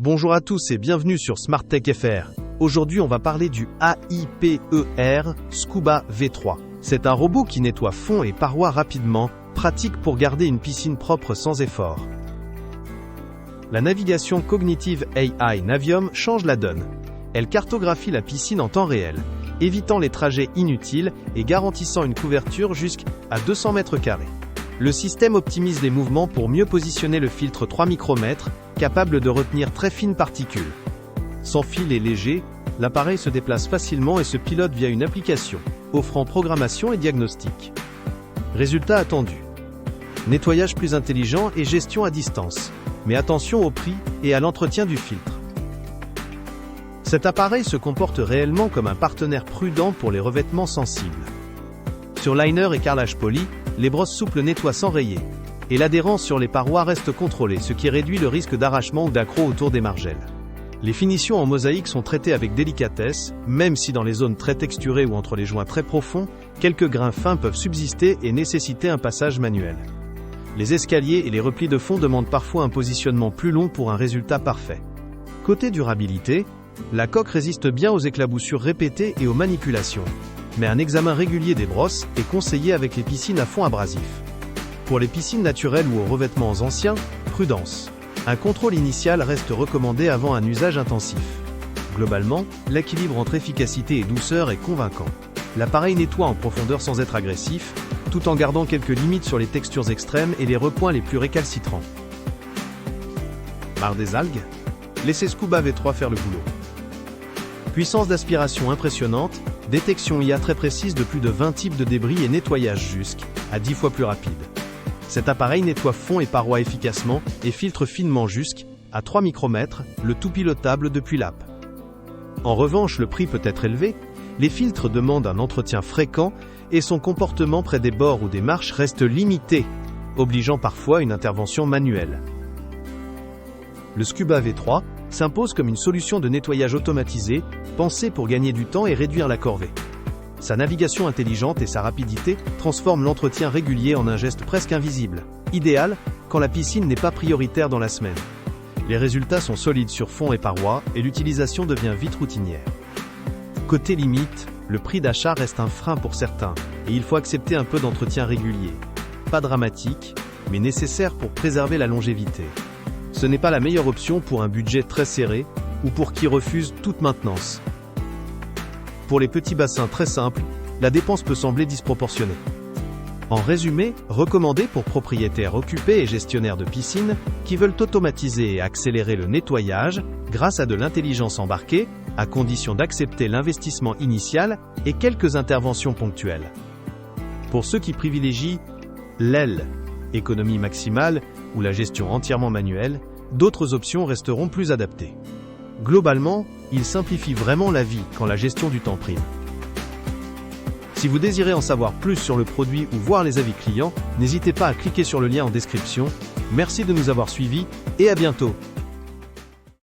Bonjour à tous et bienvenue sur Smart Tech FR. Aujourd'hui, on va parler du AIPER Scuba V3. C'est un robot qui nettoie fond et parois rapidement, pratique pour garder une piscine propre sans effort. La navigation cognitive AI Navium change la donne. Elle cartographie la piscine en temps réel, évitant les trajets inutiles et garantissant une couverture jusqu'à 200 mètres carrés. Le système optimise les mouvements pour mieux positionner le filtre 3 micromètres, capable de retenir très fines particules. Sans fil et léger, l'appareil se déplace facilement et se pilote via une application, offrant programmation et diagnostic. Résultat attendu. Nettoyage plus intelligent et gestion à distance. Mais attention au prix et à l'entretien du filtre. Cet appareil se comporte réellement comme un partenaire prudent pour les revêtements sensibles. Sur liner et carrelage poli, les brosses souples nettoient sans rayer. Et l'adhérence sur les parois reste contrôlée, ce qui réduit le risque d'arrachement ou d'accroc autour des margelles. Les finitions en mosaïque sont traitées avec délicatesse, même si dans les zones très texturées ou entre les joints très profonds, quelques grains fins peuvent subsister et nécessiter un passage manuel. Les escaliers et les replis de fond demandent parfois un positionnement plus long pour un résultat parfait. Côté durabilité, la coque résiste bien aux éclaboussures répétées et aux manipulations. Mais un examen régulier des brosses est conseillé avec les piscines à fond abrasif. Pour les piscines naturelles ou aux revêtements anciens, prudence. Un contrôle initial reste recommandé avant un usage intensif. Globalement, l'équilibre entre efficacité et douceur est convaincant. L'appareil nettoie en profondeur sans être agressif, tout en gardant quelques limites sur les textures extrêmes et les recoins les plus récalcitrants. Marre des algues ? Laissez Scuba V3 faire le boulot. Puissance d'aspiration impressionnante, détection IA très précise de plus de 20 types de débris et nettoyage jusqu'à 10 fois plus rapide. Cet appareil nettoie fond et parois efficacement et filtre finement jusqu'à 3 micromètres, le tout pilotable depuis l'app. En revanche, le prix peut être élevé, les filtres demandent un entretien fréquent et son comportement près des bords ou des marches reste limité, obligeant parfois une intervention manuelle. Le Scuba V3 s'impose comme une solution de nettoyage automatisé, pensée pour gagner du temps et réduire la corvée. Sa navigation intelligente et sa rapidité transforment l'entretien régulier en un geste presque invisible, idéal quand la piscine n'est pas prioritaire dans la semaine. Les résultats sont solides sur fond et parois et l'utilisation devient vite routinière. Côté limite, le prix d'achat reste un frein pour certains, et il faut accepter un peu d'entretien régulier. Pas dramatique, mais nécessaire pour préserver la longévité. Ce n'est pas la meilleure option pour un budget très serré, ou pour qui refuse toute maintenance. Pour les petits bassins très simples, la dépense peut sembler disproportionnée. En résumé, recommandé pour propriétaires occupés et gestionnaires de piscines, qui veulent automatiser et accélérer le nettoyage, grâce à de l'intelligence embarquée, à condition d'accepter l'investissement initial et quelques interventions ponctuelles. Pour ceux qui privilégient l'aile, économie maximale, ou la gestion entièrement manuelle, d'autres options resteront plus adaptées. Globalement, il simplifie vraiment la vie quand la gestion du temps prime. Si vous désirez en savoir plus sur le produit ou voir les avis clients, n'hésitez pas à cliquer sur le lien en description. Merci de nous avoir suivis et à bientôt.